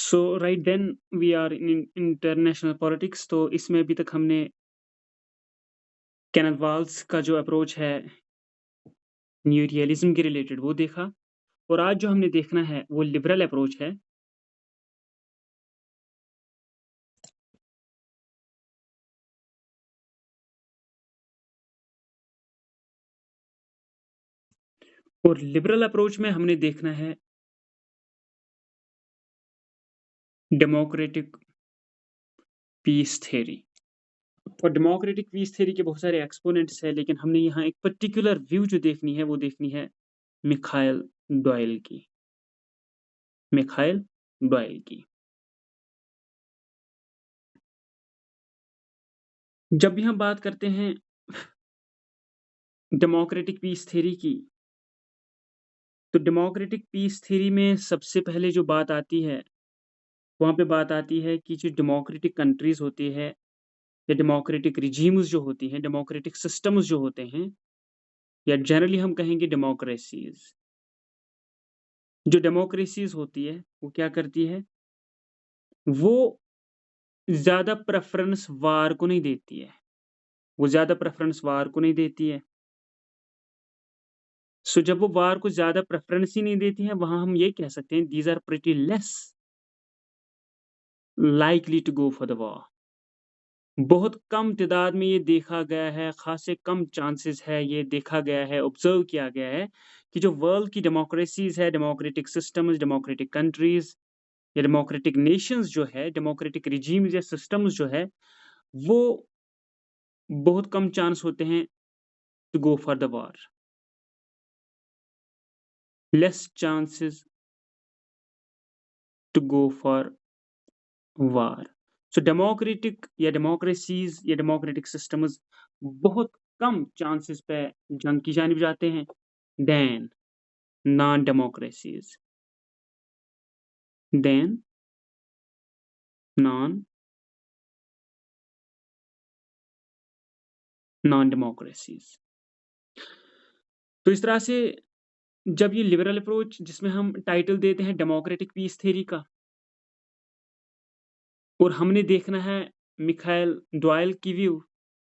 So right then we are in international politics. तो इसमें अभी तक हमने केनेथ वाल्स का जो अप्रोच है न्यू रियलिज्म के रिलेटेड वो देखा, और आज जो हमने देखना है वो लिबरल अप्रोच है। और लिबरल अप्रोच में हमने देखना है डेमोक्रेटिक पीस थ्योरी। और डेमोक्रेटिक पीस थ्योरी के बहुत सारे एक्सपोनेंट्स हैं, लेकिन हमने यहाँ एक पर्टिकुलर व्यू जो देखनी है वो देखनी है मिखाइल डॉयल की। मिखाइल डॉयल की। जब भी हम बात करते हैं डेमोक्रेटिक पीस थ्योरी की, तो डेमोक्रेटिक पीस थ्योरी में सबसे पहले जो बात आती है, वहाँ पे बात आती है कि जो डेमोक्रेटिक कंट्रीज़ होती है या डेमोक्रेटिक रिजीम्स जो होती हैं, डेमोक्रेटिक सिस्टम्स जो होते हैं, या जनरली हम कहेंगे डेमोक्रेसीज़। जो डेमोक्रेसीज़ होती है, वो क्या करती है? वो ज़्यादा प्रेफ़रेंस वार को नहीं देती है। वो ज़्यादा प्रेफ़रेंस वार को नहीं देती है। सो जब वो वार को ज़्यादा प्रेफ़रेंस ही नहीं देती है, वहाँ हम ये कह सकते हैं these are pretty less likely to go for the war. बहुत कम तादाद में ये देखा गया है, ख़ासे कम चांसेस है, ये देखा गया है, ऑब्ज़र्व किया गया है कि जो वर्ल्ड की डेमोक्रेसीज़ है, डेमोक्रेटिक सिस्टम्स, डेमोक्रेटिक कंट्रीज़ या डेमोक्रेटिक नेशंस जो है, डेमोक्रेटिक रिजीम्स या सिस्टम्स जो है, वो बहुत कम चांस होते हैं to go for the war. Less chances to go for war. So democratic या डेमोक्रेसीज़ या डेमोक्रेटिक सिस्टम्स बहुत कम चांसेस पे जंग की जानिब जाते हैं then non-democracies, then non non-democracies। तो इस तरह से जब ये लिबरल अप्रोच जिसमें हम टाइटल देते हैं डेमोक्रेटिक पीस थ्योरी का, और हमने देखना है मिखाइल डॉयल की व्यू,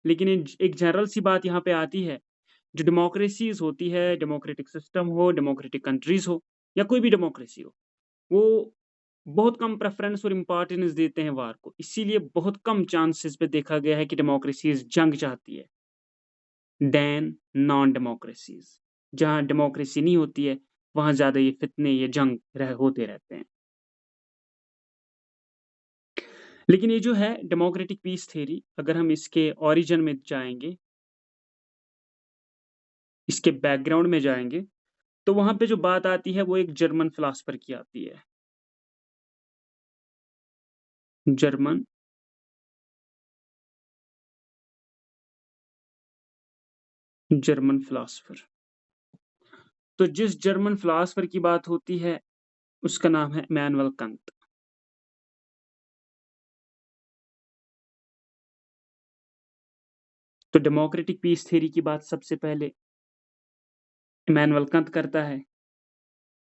लेकिन एक जनरल सी बात यहाँ पे आती है, जो डेमोक्रेसीज होती है, डेमोक्रेटिक सिस्टम हो, डेमोक्रेटिक कंट्रीज हो या कोई भी डेमोक्रेसी हो, वो बहुत कम प्रेफरेंस और इम्पोर्टेंस देते हैं वार को। इसीलिए बहुत कम चांसेस पे देखा गया है कि डेमोक्रेसीज जंग चाहती है देन नॉन डेमोक्रेसीज। जहाँ डेमोक्रेसी नहीं होती है, वहाँ ज़्यादा ये फितने, ये जंग होते रहते हैं। लेकिन ये जो है डेमोक्रेटिक पीस थ्योरी, अगर हम इसके ओरिजिन में जाएँगे, इसके बैकग्राउंड में जाएँगे, तो वहाँ पे जो बात आती है वो एक जर्मन फिलॉसफर की आती है। German German philosopher. तो जिस जर्मन फिलॉसफर की बात होती है, उसका नाम है इमैनुअल कांट। तो डेमोक्रेटिक पीस थ्योरी की बात सबसे पहले इमैनुअल कांट करता है,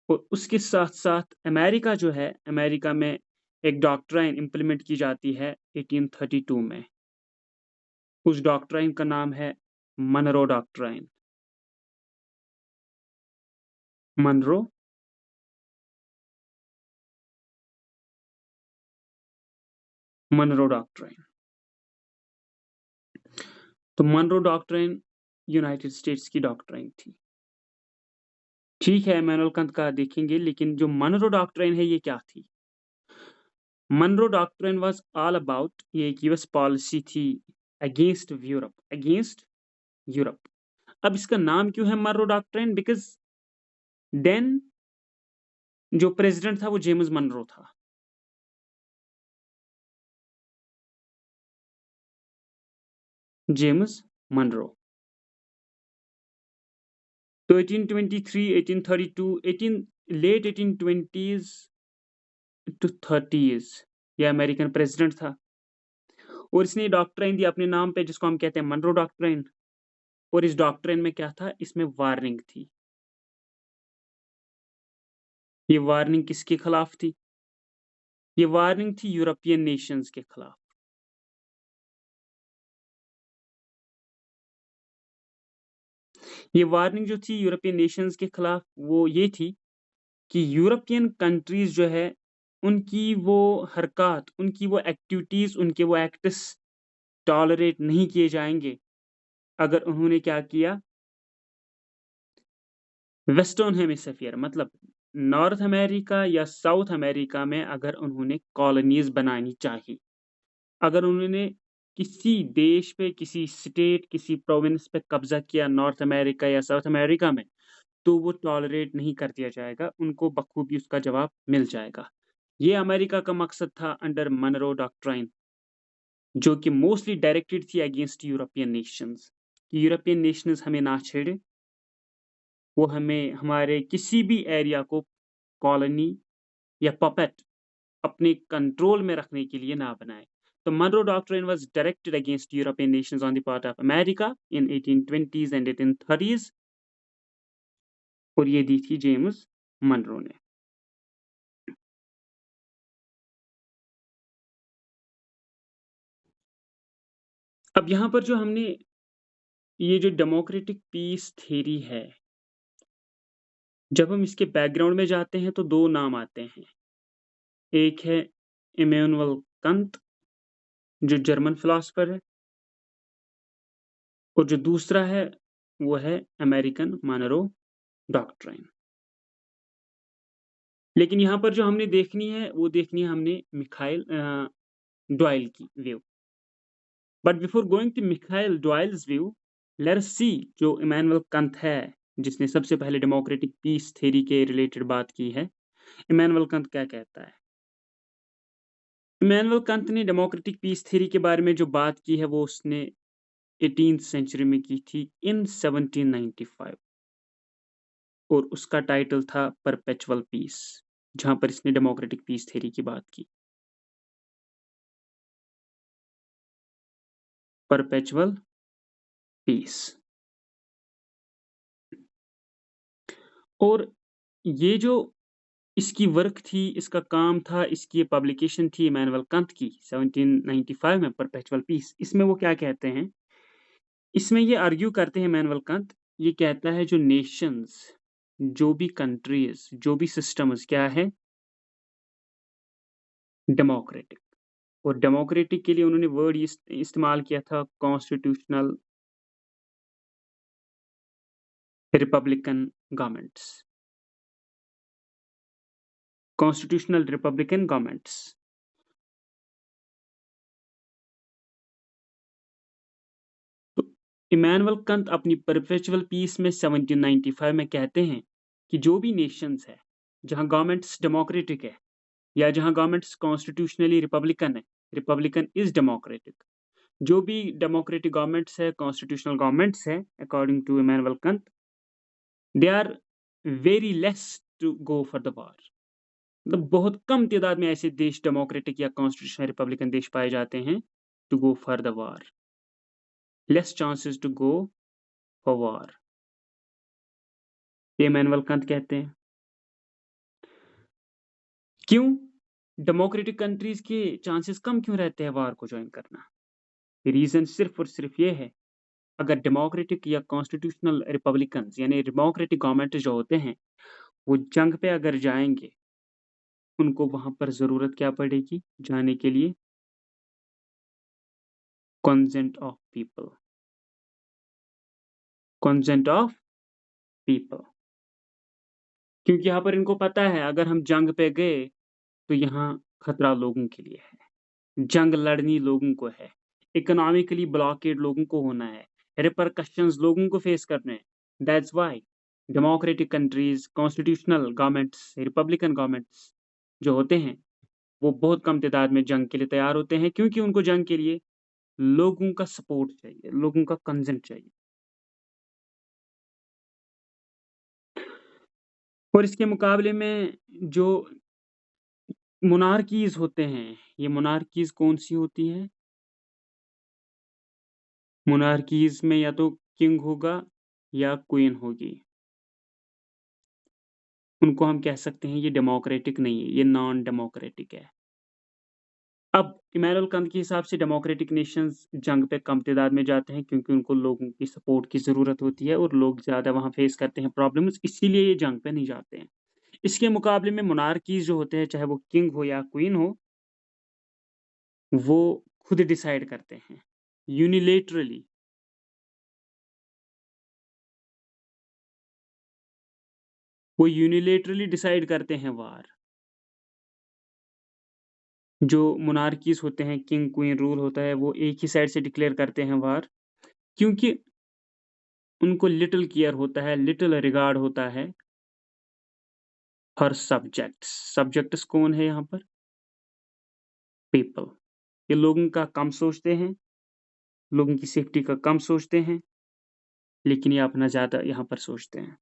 और उसके साथ-साथ अमेरिका जो है, अमेरिका में एक डॉक्ट्राइन इम्प्लीमेंट की जाती है 1832 में। उस डॉक्ट्राइन का नाम है Monroe doctrine. Monroe Monroe doctrine. तो मनरो डॉक्ट्राइन यूनाइटेड स्टेट्स की डॉक्ट्राइन थी। ठीक है, इमैनुअल कांट का देखेंगे, लेकिन जो मनरो डॉक्ट्राइन है ये क्या थी? Monroe doctrine was all about, ये एक यूएस पॉलिसी थी अगेंस्ट यूरोप। अब इसका नाम क्यों है मनरो डॉक्ट्राइन? बिकॉज़ देन जो प्रेज़िडेंट था वो जेम्स मनरो था। James Monroe. तो 1823, 1832, 18 लेट 1820s टू 30s ये अमेरिकन प्रेज़िडेंट था, और इसने डॉक्ट्राइन दी अपने नाम पे जिसको हम कहते हैं मनरो डॉक्ट्राइन। और इस डॉक्ट्राइन में क्या था? इसमें वार्निंग थी। ये वार्निंग किसके खिलाफ थी? ये वार्निंग थी यूरोपियन नेशंस के खिलाफ। ये वार्निंग जो थी यूरोपियन नेशंस के खिलाफ वो ये थी कि यूरोपियन कंट्रीज जो है उनकी वो हरकत, उनकी वो एक्टिविटीज, उनके वो एक्ट्स टॉलरेट नहीं किए जाएंगे अगर उन्होंने क्या किया, वेस्टर्न हेमिस्फीयर मतलब नॉर्थ अमेरिका या साउथ अमेरिका में अगर उन्होंने कॉलोनीज बनानी चाहिए, अगर उन्होंने किसी देश पे, किसी स्टेट, किसी प्रोविंस पे कब्जा किया नॉर्थ अमेरिका या साउथ अमेरिका में, तो वो टॉलरेट नहीं कर दिया जाएगा, उनको बखूबी उसका जवाब मिल जाएगा। ये अमेरिका का मकसद था अंडर मनरो डॉक्ट्राइन, जो कि मोस्टली डायरेक्टेड थी अगेंस्ट यूरोपियन नेशंस, कि यूरोपियन नेशंस हमें ना छेड़े, वो हमें हमारे किसी भी एरिया को कॉलोनी या पपेट अपने कंट्रोल में रखने के लिए ना बनाए। तो Monroe Doctrine was directed against European nations on the part of America in 1820s and 1830s, और ये दी थी जेम्स मनरो ने। अब यहाँ पर जो हमने ये जो डेमोक्रेटिक पीस थ्योरी है, जब हम इसके बैकग्राउंड में जाते हैं तो दो नाम आते हैं। एक है इमैनुअल कंत, जो जर्मन फिलोसफर है, और जो दूसरा है वो है अमेरिकन मनरो डॉक्ट्राइन। लेकिन यहाँ पर जो हमने देखनी है वो देखनी है हमने मिखाइल डॉयल की view. But before going to Michael Doyle's view, let us see जो इमैनुअल कंत है, जिसने सबसे पहले डेमोक्रेटिक पीस थ्योरी के रिलेटेड बात की है, इमैनुअल कंत क्या कहता है। इमैनुअल कंत ने डेमोक्रेटिक पीस थ्योरी के बारे में जो बात की है वो उसने 18th सेंचुरी में की थी, इन 1795, और उसका टाइटल था परपेचुअल पीस, जहां पर इसने डेमोक्रेटिक पीस थ्योरी की बात की। Perpetual peace. और ये जो इसकी वर्क थी, इसका काम था, इसकी ये पब्लिकेशन थी इमैनुअल कंत की 1795 में, परपेचुअल पीस। इसमें वो क्या कहते हैं, इसमें ये आर्ग्यू करते हैं इमैनुअल कंत, ये कहता है जो नेशंस, जो भी कंट्रीज, जो भी सिस्टम्स क्या है, डेमोक्रेटिक। और डेमोक्रेटिक के लिए उन्होंने वर्ड इस्तेमाल किया था constitutional Republican governments, constitutional Republican governments. तो इमैनुअल कंत अपनी परपेचुअल पीस में 1795 में कहते हैं कि जो भी नेशंस है जहां गवर्नमेंट्स डेमोक्रेटिक है या जहां गवर्नमेंट्स कॉन्स्टिट्यूशनली रिपब्लिकन है, रिपब्लिकन इज डेमोक्रेटिक, जो भी डेमोक्रेटिक गवर्नमेंट्स है, कॉन्स्टिट्यूशनल गवर्नमेंट्स है, according to Immanuel Kant, they are very less to go for the war. मतलब बहुत कम तादाद में ऐसे देश डेमोक्रेटिक या कॉन्स्टिट्यूशनल रिपब्लिकन देश पाए जाते हैं to go for the war, less chances to go for war, ये इमैनुअल कंत कहते हैं। क्यों डेमोक्रेटिक कंट्रीज के चांसेस कम क्यों रहते हैं वार को ज्वाइन करना? रीजन सिर्फ और सिर्फ ये है, अगर डेमोक्रेटिक या कॉन्स्टिट्यूशनल रिपब्लिकन यानी डेमोक्रेटिक गवर्नमेंट जो होते हैं वो जंग पे अगर जाएंगे, उनको वहां पर जरूरत क्या पड़ेगी जाने के लिए? Consent of people, consent of people. क्योंकि यहाँ पर इनको पता है अगर हम जंग पे गए तो यहाँ खतरा लोगों के लिए है, जंग लड़नी लोगों को है, इकोनॉमिकली ब्लॉकेड लोगों को होना है, रिपरकशंस लोगों को फेस करने हैं। That's why democratic countries, constitutional governments, Republican governments जो होते हैं वो बहुत कम तादाद में जंग के लिए तैयार होते हैं, क्योंकि उनको जंग के लिए लोगों का सपोर्ट चाहिए, लोगों का कंसेंट चाहिए। और इसके मुकाबले में जो मोनार्कीज होते हैं, ये मोनार्कीज कौन सी होती है? मोनार्कीज में या तो किंग होगा या क्वीन होगी, उनको हम कह सकते हैं ये डेमोक्रेटिक नहीं है, ये नॉन डेमोक्रेटिक है। अब इमैनुअल कांत के हिसाब से डेमोक्रेटिक नेशंस जंग पे कम तादाद में जाते हैं क्योंकि उनको लोगों की सपोर्ट की ज़रूरत होती है और लोग ज़्यादा वहाँ फेस करते हैं प्रॉब्लम्स, इसीलिए ये जंग पे नहीं जाते हैं। इसके मुकाबले में मोनार्कीज़ जो होते हैं, चाहे वो किंग हो या क्वीन हो, वो खुद डिसाइड करते हैं, यूनिलैटरली। वो यूनिलैटरली डिसाइड करते हैं वार। जो मोनार्कीज़ होते हैं, किंग, क्वीन रूल होता है, वो एक ही साइड से डिक्लेयर करते हैं वार, क्योंकि उनको लिटिल केयर होता है, लिटिल रिगार्ड होता है फॉर सब्जेक्ट्स। सब्जेक्ट्स कौन है यहाँ पर? पीपल। ये लोगों का कम सोचते हैं, लोगों की सेफ्टी का कम सोचते हैं, लेकिन ये अपना ज़्यादा यहाँ पर सोचते हैं।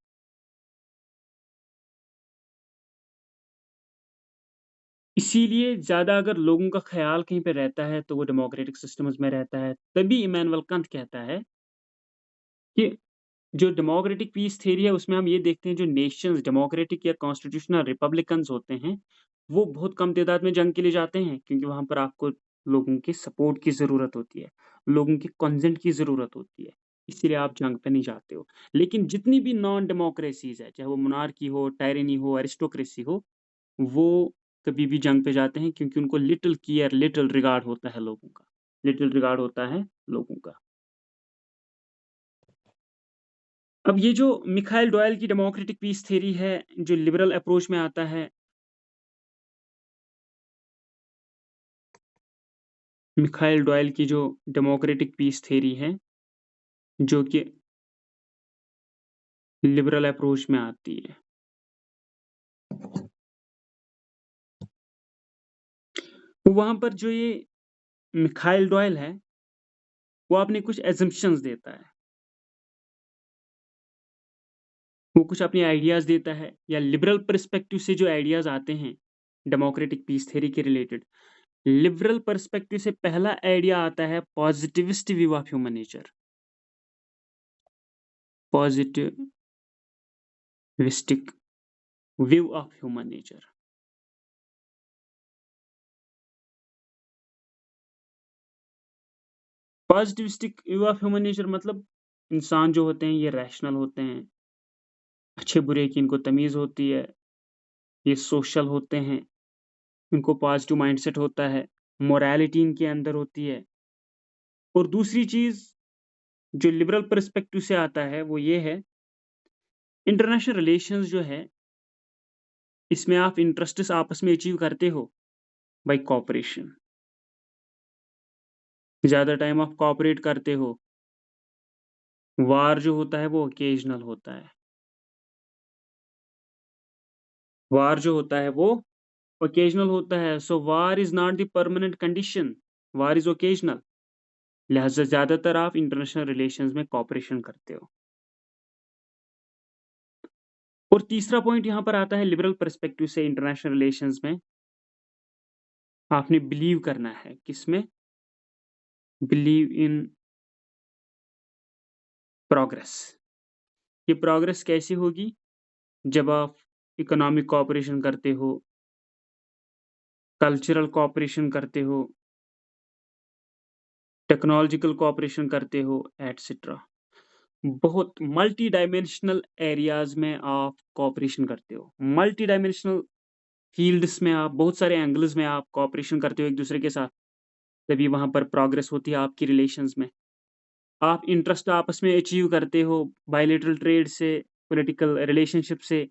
इसीलिए ज़्यादा अगर लोगों का ख़्याल कहीं पे रहता है, तो वो डेमोक्रेटिक सिस्टम्स में रहता है। तभी इमैनुअल कांट कहता है कि जो डेमोक्रेटिक पीस थ्योरी है, उसमें हम ये देखते हैं जो नेशंस डेमोक्रेटिक या कॉन्स्टिट्यूशनल रिपब्लिकन्स होते हैं, वो बहुत कम तादाद में जंग के लिए जाते हैं क्योंकि वहाँ पर आपको लोगों की सपोर्ट की ज़रूरत होती है, लोगों के कंसेंट की ज़रूरत होती है, इसीलिए आप जंग पे नहीं जाते हो। लेकिन जितनी भी नॉन डेमोक्रेसीज़ है, चाहे वो मोनार्की हो, टायरेनी हो, एरिस्टोक्रेसी हो, वो कभी भी जंग पे जाते हैं क्योंकि उनको लिटिल केयर, लिटिल रिगार्ड होता है लोगों का, लिटिल रिगार्ड होता है लोगों का। अब ये जो मिखाइल डॉयल की डेमोक्रेटिक पीस थ्योरी है, जो लिबरल अप्रोच में आता है, मिखाइल डॉयल की जो डेमोक्रेटिक पीस थ्योरी है, जो कि लिबरल अप्रोच में आती है। तो वहाँ पर जो ये मिखाइल डॉयल है, वो अपने कुछ असम्पशन्स देता है। वो कुछ अपने आइडियाज़ देता है या लिबरल पर्सपेक्टिव से जो आइडियाज़ आते हैं, डेमोक्रेटिक पीस थ्योरी के रिलेटेड, लिबरल पर्सपेक्टिव से पहला आइडिया आता है positivist view of human nature. Positivistic view of human nature. Positivistic view of human nature मतलब इंसान जो होते हैं ये रैशनल होते हैं, अच्छे बुरे की इनको तमीज़ होती है, ये सोशल होते हैं, इनको पॉजिटिव माइंडसेट होता है, मोरालिटी इनके अंदर होती है। और दूसरी चीज़ जो लिबरल पर्सपेक्टिव से आता है वो ये है, इंटरनेशनल रिलेशंस जो है, इसमें आप इंटरेस्ट्स आपस में अचीव करते हो बाय कोऑपरेशन। ज़्यादा टाइम आप कोऑपरेट करते हो। वार जो होता है वो ओकेजनल होता है। वार जो होता है वो ओकेजनल होता है। So war is not the permanent condition, war is occasional. लिहाज़ा ज़्यादातर आप इंटरनेशनल रिलेशंस में कोऑपरेशन करते हो। और तीसरा पॉइंट यहाँ पर आता है लिबरल पर्सपेक्टिव से इंटरनेशनल रिलेशंस में, आपने बिलीव करना है किसमें? Believe in progress. ये प्रोग्रेस कैसे होगी? जब आप इकोनॉमिक कोऑपरेशन करते हो, कल्चरल कोऑपरेशन करते हो, टेक्नोलॉजिकल कोऑपरेशन करते हो, एटसेट्रा। बहुत मल्टी डायमेंशनल एरियाज़ में आप कोऑपरेशन करते हो। मल्टी डायमेंशनल फ़ील्ड्स में आप बहुत सारे एंगल्स में आप कोऑपरेशन करते हो एक-दूसरे के साथ, तभी वहाँ पर प्रोग्रेस होती है आपकी रिलेशंस में। आप इंटरेस्ट आपस में अचीव करते हो बायलैटरल ट्रेड से, पॉलिटिकल रिलेशनशिप से,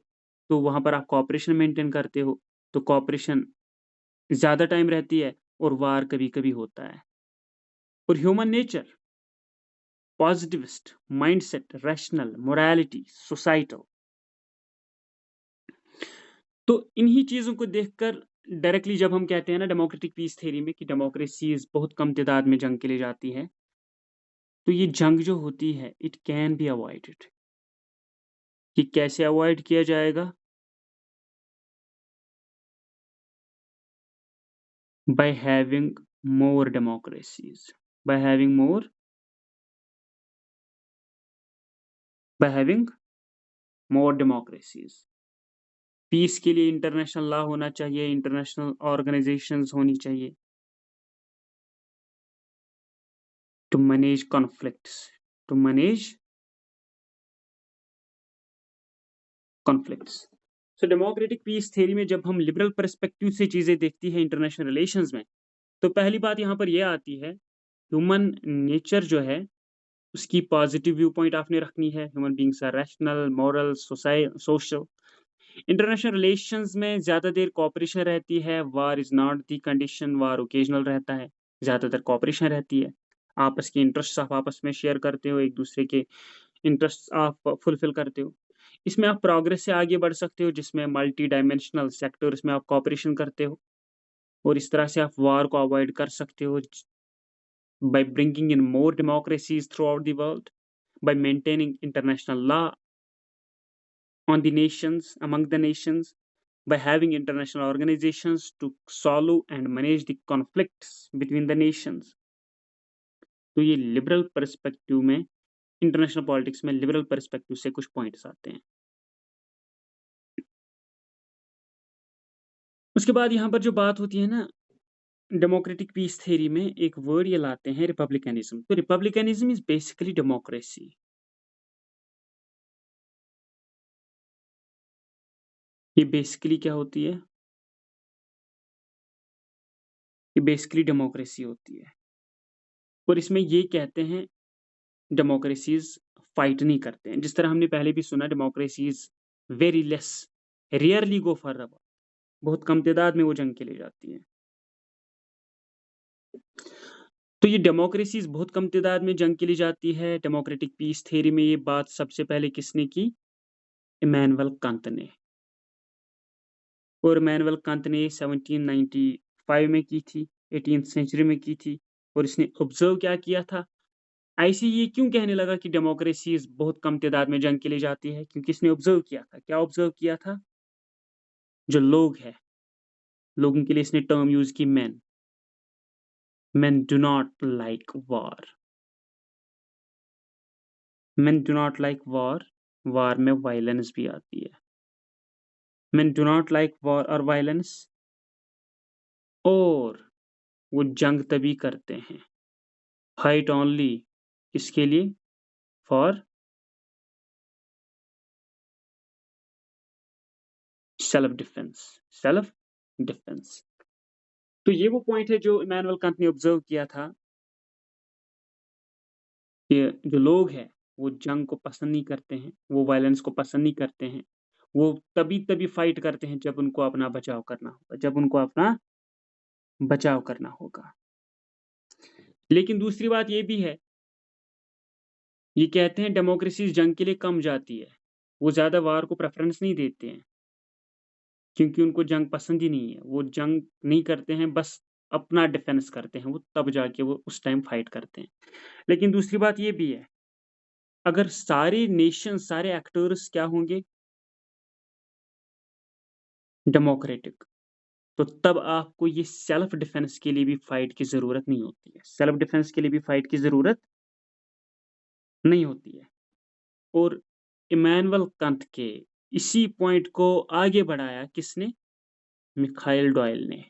तो वहाँ पर आप कोऑपरेशन मेंटेन करते हो। तो कोऑपरेशन ज़्यादा टाइम रहती है और वार कभी-कभी होता है। और human nature, positivist, mindset, rational, morality, societal. तो इन्हीं चीज़ों को देखकर डायरेक्टली जब हम कहते हैं ना डेमोक्रेटिक पीस थ्योरी में कि डेमोक्रेसीज़ बहुत कम तादाद में जंग के लिए जाती है, तो ये जंग जो होती है इट कैन बी अवॉइडेड। कि कैसे अवॉइड किया जाएगा? By having more democracies, by having more, by having more democracies. Peace के लिए इंटरनेशनल लॉ होना चाहिए, इंटरनेशनल ऑर्गनाइज़ेशंस होनी चाहिए। To manage conflicts, to manage conflicts. So democratic peace theory में जब हम लिबरल पर्सपेक्टिव से चीजें देखती है इंटरनेशनल रिलेशंस में, तो पहली बात यहाँ पर यह आती है, ह्यूमन नेचर जो है उसकी पॉजिटिव व्यू पॉइंट आपने रखनी है। Human beings are rational, moral, social. International relations में ज्यादा देर कॉपरेशन रहती है। War is not the condition, war occasional रहता है, ज्यादातर कॉपरेशन रहती है। आपस के इंटरेस्ट आप आपस में शेयर करते हो, एक दूसरे के इंटरेस्ट आप फुलफिल करते हो। इसमें आप प्रोग्रेस से आगे बढ़ सकते हो, जिसमें मल्टी डायमेंशनल सेक्टर्स में आप कॉपरेशन करते हो, और इस तरह से आप वार को अवॉइड कर सकते हो by bringing in more democracies throughout the world, by maintaining international law on the nations, among the nations, by having international organizations to solve and manage the conflicts between the nations. तो ये liberal perspective में, international politics में liberal perspective से कुछ points आते हैं। उसके बाद यहाँ पर जो बात होती है ना, डेमोक्रेटिक पीस थ्योरी में एक वर्ड ये लाते हैं, रिपब्लिकनिज्म। तो रिपब्लिकनिज्म इज बेसिकली डेमोक्रेसी। ये बेसिकली क्या होती है? ये बेसिकली डेमोक्रेसी होती है। और इसमें ये कहते हैं डेमोक्रेसीज फाइट नहीं करते हैं। जिस तरह हमने पहले भी सुना, democracies very less, rarely go for the, बहुत कम तादाद में वो जंग के लिए जाती हैं। तो ये डेमोक्रेसीज बहुत कम तादाद में जंग के लिए जाती है। डेमोक्रेटिक पीस थ्योरी में ये बात सबसे पहले किसने की? इमैनुअल कांत ने। और इमैनुअल कांत ने 1795 में की थी, 18th सेंचुरी में की थी। और इसने ऑब्जर्व क्या किया था? ऐसे ये क्यों कहने लगा कि डेमोक्रेसी बहुत कम तादाद में जंग के लिए जाती है? क्योंकि इसने ऑब्जर्व किया था। क्या ऑब्जर्व किया था? जो लोग हैं, लोगों के लिए इसने टर्म यूज की, men do not like war, men do not like war। वार में वायलेंस भी आती है। men do not like war और वायलेंस, और वो जंग तभी करते हैं, फाइट ओनली, किसके लिए? For self defence, self defence. तो ये वो पॉइंट है जो इमैनुअल कांत ने ऑब्जर्व किया था, कि जो लोग हैं वो जंग को पसंद नहीं करते हैं, वो वायलेंस को पसंद नहीं करते हैं। वो तभी फाइट करते हैं जब उनको अपना बचाव करना होगा, जब उनको अपना बचाव करना होगा। लेकिन दूसरी बात ये भी है, ये कहते हैं डेमोक्रेसी जंग के लिए कम जाती है, वो ज्यादा वार को प्रेफरेंस नहीं देते हैं, क्योंकि उनको जंग पसंद ही नहीं है। वो जंग नहीं करते हैं, बस अपना डिफेंस करते हैं, वो तब जाके वो उस टाइम फाइट करते हैं। लेकिन दूसरी बात ये भी है, अगर सारे नेशन, सारे एक्टर्स क्या होंगे? डेमोक्रेटिक, तो तब आपको ये सेल्फ डिफेंस के लिए भी फाइट की जरूरत नहीं होती है। सेल्फ डिफेंस के लिए भी फाइट की जरूरत नहीं होती है। और इमैनुअल कांत के इसी पॉइंट को आगे बढ़ाया किसने? मिखाइल डॉयल ने।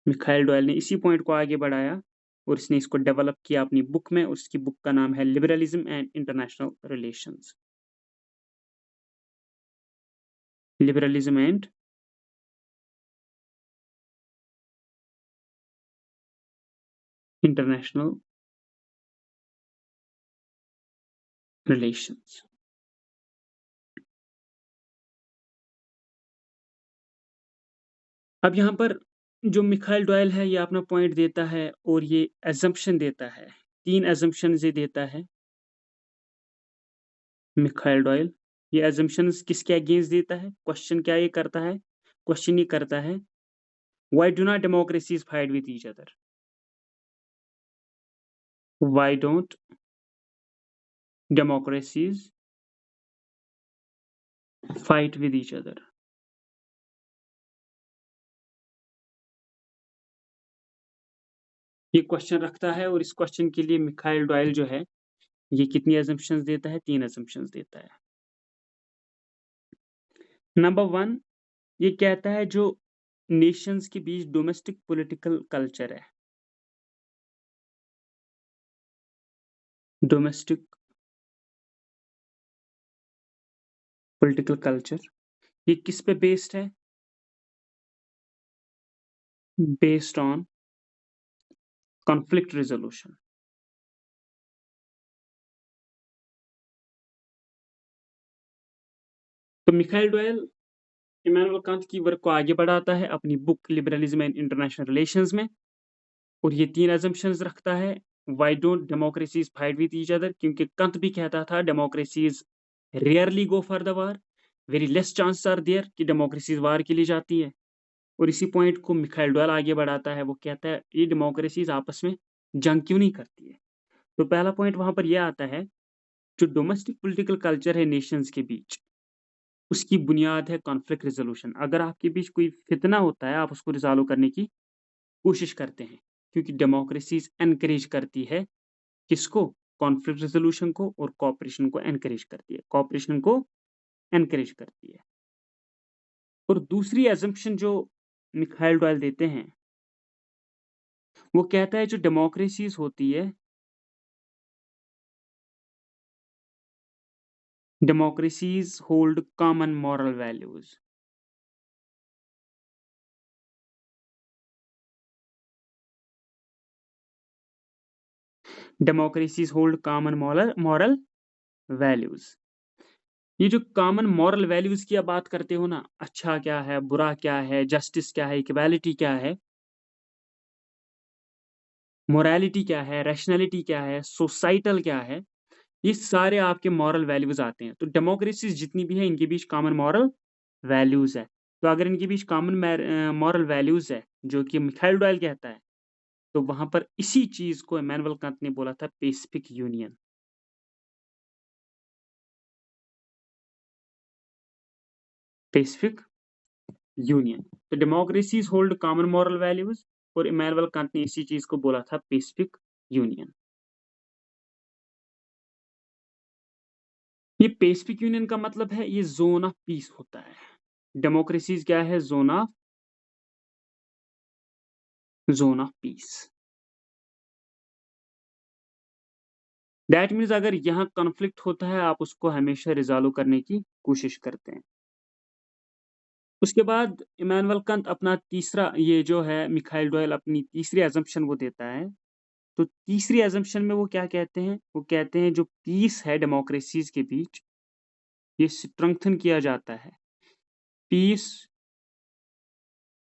मिखाइल डॉयल ने इसी पॉइंट को आगे बढ़ाया, और इसने इसको डेवलप किया अपनी बुक में। उसकी बुक का नाम है liberalism and international relations. Liberalism and international relations. अब यहाँ पर जो मिखाइल डॉयल है, ये अपना पॉइंट देता है, और ये एजम्पशन देता है, 3 एजम्पशन ये देता है मिखाइल डॉयल। ये एजम्पशंस किसके अगेंस्ट देता है? क्वेश्चन क्या ये करता है? क्वेश्चन ये करता है, why do not democracies fight with each other? Why don't democracies fight with each other? ये क्वेश्चन रखता है, और इस क्वेश्चन के लिए मिखाइल डॉयल जो है, ये कितनी एजम्पशंस देता है? 3 एजम्पशंस देता है। नंबर 1, ये कहता है जो नेशंस के बीच डोमेस्टिक पॉलिटिकल कल्चर है, डोमेस्टिक पॉलिटिकल कल्चर, ये किस पे बेस्ड है? Based on conflict resolution. तो मिखाइल डोयल इमैनुअल कांत की वर्क को आगे बढ़ाता है अपनी book liberalism and international relations में, और ये 3 असम्पशंस रखता है। Why don't democracies fight with each other? क्योंकि कंत भी कहता था democracies rarely go for the war, very less chance are there कि डेमोक्रेसीज वार के लिए जाती है। और इसी पॉइंट को मिखाइल डोयल आगे बढ़ाता है, वो कहता है ये डेमोक्रेसीज आपस में जंग क्यों नहीं करती है? तो पहला पॉइंट वहां पर यह आता है, जो डोमेस्टिक पॉलिटिकल कल्चर है नेशंस के बीच, उसकी बुनियाद है कॉन्फ्लिक्ट रेजोल्यूशन। अगर आपके बीच कोई फितना होता है, आप उसको रिजॉल्व करने की कोशिश करते हैं, क्योंकि डेमोक्रेसीज एनकरेज करती है किसको? कॉन्फ्लिक्ट रेजोल्यूशन को, और कॉपरेशन को एनकरेज करती है, कॉपरेशन को एनकरेज करती है। और दूसरी एजम्पशन जो मिखाइल डॉयल देते हैं, वो कहता है जो डेमोक्रेसीज होती है, democracies hold common moral values. Democracies hold common moral moral values. ये जो कॉमन मॉरल वैल्यूज की आप बात करते हो ना, अच्छा क्या है, बुरा क्या है, जस्टिस क्या है, इक्वालिटी क्या है, मोरालिटी क्या है, रैशनैलिटी क्या है, सोसाइटल क्या है, ये सारे आपके मॉरल वैल्यूज आते हैं। तो डेमोक्रेसीज जितनी भी है, इनके बीच कॉमन मॉरल वैल्यूज है। तो अगर इनके बीच कॉमन मॉरल वैल्यूज है, जो कि मिखाइल डॉयल कहता है, तो वहां पर इसी चीज को इमैनुअल कांत ने बोला था पैसिफिक यूनियन। Pacific union. तो democracies hold common moral values, और इमैनुअल कांत ने इसी चीज को बोला था पैसिफिक यूनियन। ये पैसिफिक यूनियन का मतलब है ये जोन ऑफ पीस होता है। डेमोक्रेसीज क्या है? Zone of peace. That means अगर यहाँ कॉन्फ्लिक्ट होता है, आप उसको हमेशा रिजॉल्व करने की कोशिश करते हैं। उसके बाद इमैनुअल कांत अपना तीसरा, ये जो है मिखाइल डॉयल अपनी तीसरी एजम्पशन वो देता है। तो तीसरी एजम्पशन में वो क्या कहते हैं? वो कहते हैं जो पीस है डेमोक्रेसीज के बीच, ये स्ट्रेंथन किया जाता है। Peace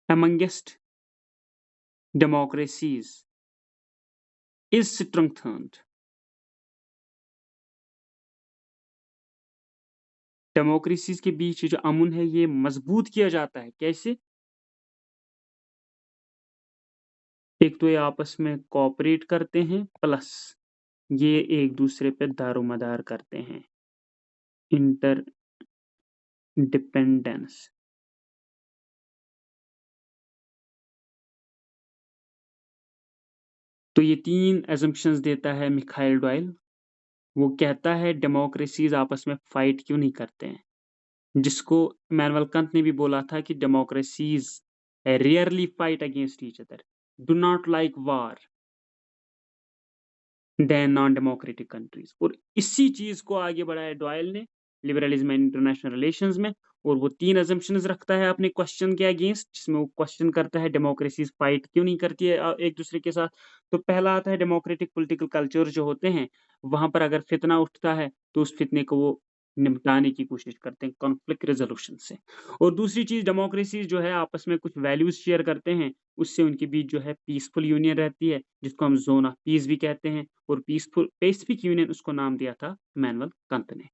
amongst democracies is strengthened। Democracies के बीच जो अमन है, ये मजबूत किया जाता है। कैसे? एक तो ये आपस में कोऑपरेट करते हैं, प्लस ये एक दूसरे पे दारोमदार करते हैं, इंटर डिपेंडेंस। तो ये 3 assumptions देता है मिखाइल डॉयल। वो कहता है डेमोक्रेसीज आपस में फाइट क्यों नहीं करते हैं, जिसको इमैनुअल कांत ने भी बोला था कि democracies rarely fight against each other, do not like war than non democratic countries. और इसी चीज को आगे बढ़ाया डॉयल ने लिबरलिज्म एंड इंटरनेशनल रिलेशंस में। और वो 3 assumptions रखता है अपने क्वेश्चन के अगेंस्ट, जिसमें वो क्वेश्चन करता है डेमोक्रेसीज फाइट क्यों नहीं करती है एक दूसरे के साथ। तो पहला आता है डेमोक्रेटिक पॉलिटिकल कल्चर जो होते हैं, वहां पर अगर फितना उठता है, तो उस फितने को वो निपटाने की कोशिश करते हैं कॉन्फ्लिक्ट रेजोल्यूशन से। और दूसरी चीज, डेमोक्रेसी जो है आपस में कुछ वैल्यूज शेयर करते हैं, उससे उनके बीच जो है पीसफुल यूनियन रहती है, जिसको हम जोन ऑफ पीस भी कहते हैं। और पीसफुल पैसिफिक यूनियन उसको नाम दिया था मैनुअल कांत ने।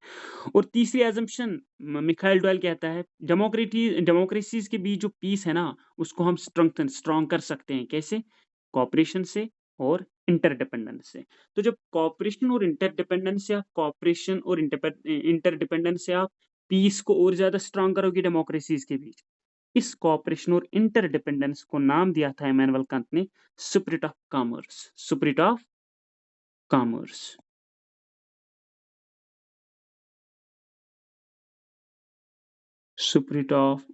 और तीसरी एजम्पशन मिखाइल डॉयल कहता है डेमोक्रेसीज के बीच जो पीस है ना, उसको हम स्ट्रॉन्ग कर सकते हैं। कैसे? कॉपरेशन से और इंटरडिपेंडेंस से। तो जब कॉपरेशन और इंटरडिपेंडेंस से आप पीस को और ज्यादा स्ट्रॉन्ग करोगे डेमोक्रेसीज के बीच, इस कॉपरेशन और इंटरडिपेंडेंस को नाम दिया था इमैनुअल कांत ने spirit of commerce. Spirit of commerce. Spirit of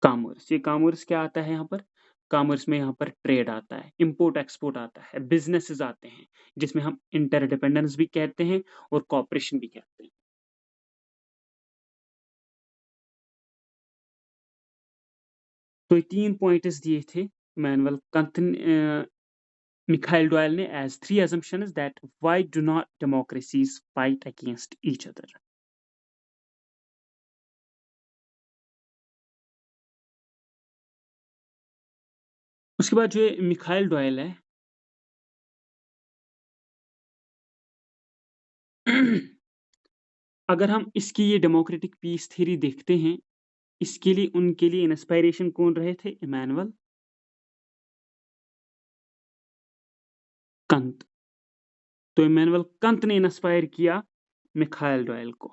commerce. ये कॉमर्स क्या आता है यहाँ पर? कॉमर्स में यहाँ पर ट्रेड आता है, इम्पोर्ट एक्सपोर्ट आता है, बिजनेसेस आते हैं, जिसमें हम इंटरडिपेंडेंस भी कहते हैं और कॉपरेशन भी कहते हैं। तो ये 3 पॉइंट्स दिए थे इमैनुअल कांत मिखाइल डॉयल ने as 3 assumptions that why do not democracies fight against each other. उसके बाद जो ये मिखाइल डॉयल है अगर हम इसकी ये डेमोक्रेटिक पीस थ्योरी देखते हैं, इसके लिए उनके लिए इंस्पिरेशन कौन रहे थे? इमैनुअल कंत। तो इमैनुअल कंत ने इंस्पायर किया मिखाइल डॉयल को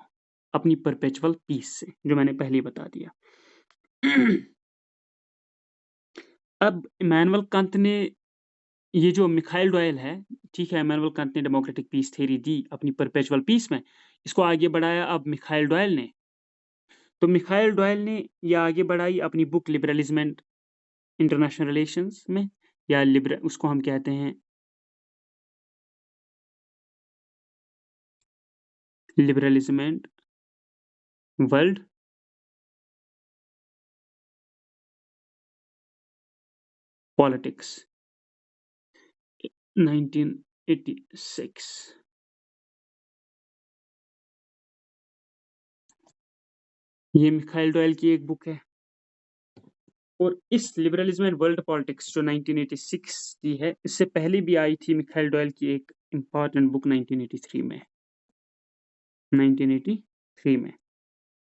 अपनी परपेचुअल पीस से, जो मैंने पहले ही बता दिया। अब इमैनुअल कंत ने ये जो मिखाइल डॉयल है, ठीक है, इमैनुअल कंत ने डेमोक्रेटिक पीस थ्योरी दी अपनी परपेचुअल पीस में, इसको आगे बढ़ाया अब मिखाइल डॉयल ने। तो मिखाइल डॉयल ने ये आगे बढ़ाई अपनी book liberalism and international relations में, या उसको हम कहते हैं लिबरलिज्म एंड वर्ल्ड पॉलिटिक्स 1986। ये मिखाइल डॉयल की एक बुक है। और इस लिबरलिज्म एंड वर्ल्ड पॉलिटिक्स जो 1986 की है, इससे पहले भी आई थी मिखाइल डॉयल की एक इंपॉर्टेंट बुक 1983 में। 1983 में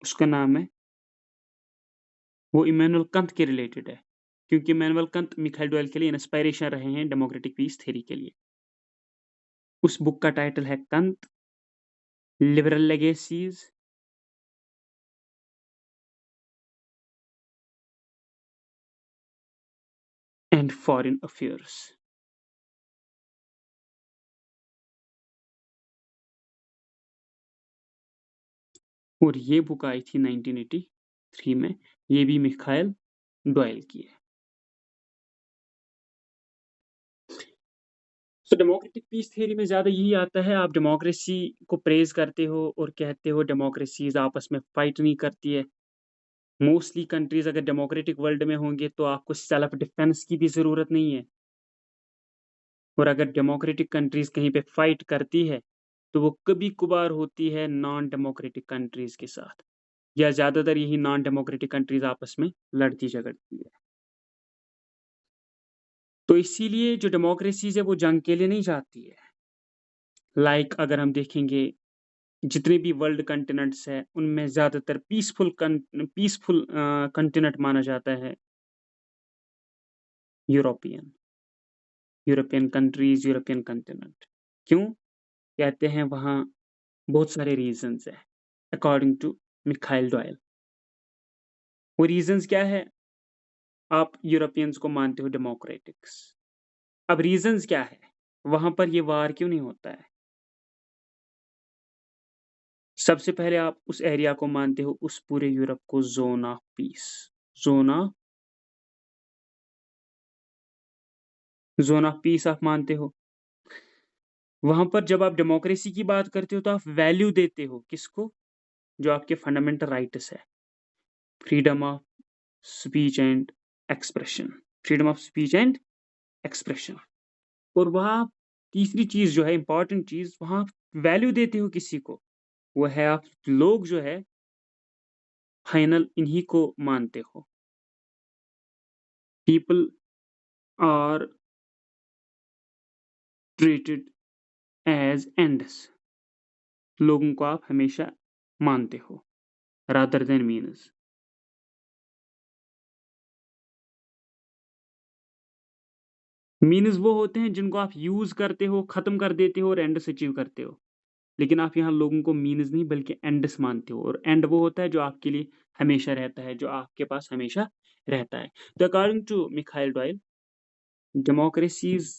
उसका नाम है, वो इमैनुअल कंत के रिलेटेड है, क्योंकि इमैनुअल कंत मिखाइल डॉयल के लिए इंस्पायरेशन रहे हैं डेमोक्रेटिक पीस थ्योरी के लिए। उस बुक का टाइटल है Kant, liberal legacies and foreign affairs. और ये बुक आई थी 1983 में, ये भी मिखाइल डॉयल की है। तो डेमोक्रेटिक पीस थ्योरी में ज़्यादा यही आता है, आप डेमोक्रेसी को प्रेज़ करते हो और कहते हो डेमोक्रेसीज़ आपस में फाइट नहीं करती है। मोस्टली कंट्रीज़ अगर डेमोक्रेटिक वर्ल्ड में होंगे तो आपको सेल्फ डिफेंस की भी ज़रूरत नहीं है। और अगर डेमोक्रेटिक कंट्रीज़ कहीं पे फाइट करती है, तो वो कभी-कभार होती है नॉन डेमोक्रेटिक कंट्रीज़ के साथ, या ज़्यादातर यही नॉन डेमोक्रेटिक कंट्रीज़ आपस में लड़ती-झगड़ती है। तो इसीलिए जो डेमोक्रेसीज़ है वो जंग के लिए नहीं जाती है। अगर हम देखेंगे जितने भी वर्ल्ड कंटिनेंट्स हैं, उनमें ज़्यादातर पीसफुल कंटिनेंट माना जाता है European European countries, European continent. क्यों? कहते हैं वहाँ बहुत सारे रीज़न्स हैं, अकॉर्डिंग टू मिखाइल डॉयल। वो रीज़न्स क्या है? आप यूरोपियंस को मानते हो डेमोक्रेटिक्स। अब रीज़न्स क्या है? वहाँ पर ये वार क्यों नहीं होता है? सबसे पहले आप उस एरिया को मानते हो, उस पूरे यूरोप को zone of peace. Zone of zone of peace आप मानते हो। वहाँ पर जब आप डेमोक्रेसी की बात करते हो तो आप वैल्यू देते हो किसको? जो आपके फंडामेंटल राइट्स है। Freedom of speech and expression. Freedom of speech and expression. और वहाँ तीसरी चीज़ जो है, इम्पोर्टेंट चीज़, वहाँ वैल्यू देते हो किसी को? वो है आप लोग जो है फाइनल इन्हीं को मानते हो। People are treated as ends. लोगों को आप हमेशा मानते हो रादर देन मीन्स। मीन्स वो होते हैं जिनको आप यूज़ करते हो, ख़त्म कर देते हो और एंड्स अचीव करते हो। लेकिन आप यहाँ लोगों को मीन्स नहीं बल्कि एंड्स मानते हो, और एंड वो होता है जो आपके लिए हमेशा रहता है, जो आपके पास हमेशा रहता है। तो according to Mikhail Doyle, democracies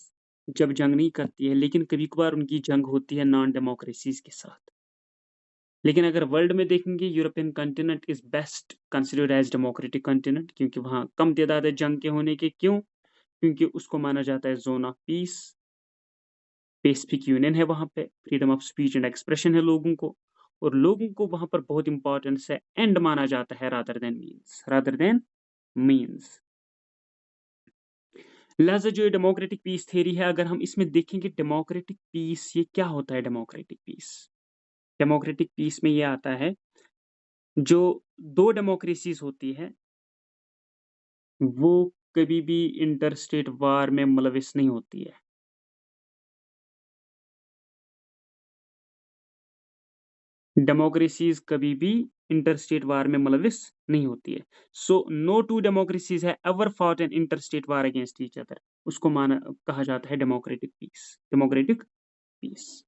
जब जंग नहीं करती है, लेकिन कभी-कभार उनकी जंग होती है नॉन डेमोक्रेसीज़ के साथ। लेकिन अगर वर्ल्ड में देखेंगे, European continent is best considered as democratic continent, क्योंकि वहाँ कम तादाद है जंग के होने के। क्यों? क्योंकि उसको माना जाता है zone of peace, Pacific union है वहाँ पे, freedom of speech and expression है लोगों को और लोगों को वहाँ पर बहुत इम्पोर्टेंस है, एंड माना जाता है रादर देन मीन्स। लिहाज़ा जो ये डेमोक्रेटिक पीस थ्योरी है, अगर हम इसमें देखेंगे डेमोक्रेटिक पीस ये क्या होता है डेमोक्रेटिक पीस? डेमोक्रेटिक पीस में ये आता है, जो 2 डेमोक्रेसीज़ होती है, वो कभी भी इंटर स्टेट वार में मुलविस नहीं होती है। डेमोक्रेसीज़ कभी भी इंटर स्टेट वार में मुलविस नहीं होती है। So no two democracies have ever fought an inter state war against each other. उसको कहा जाता है डेमोक्रेटिक पीस।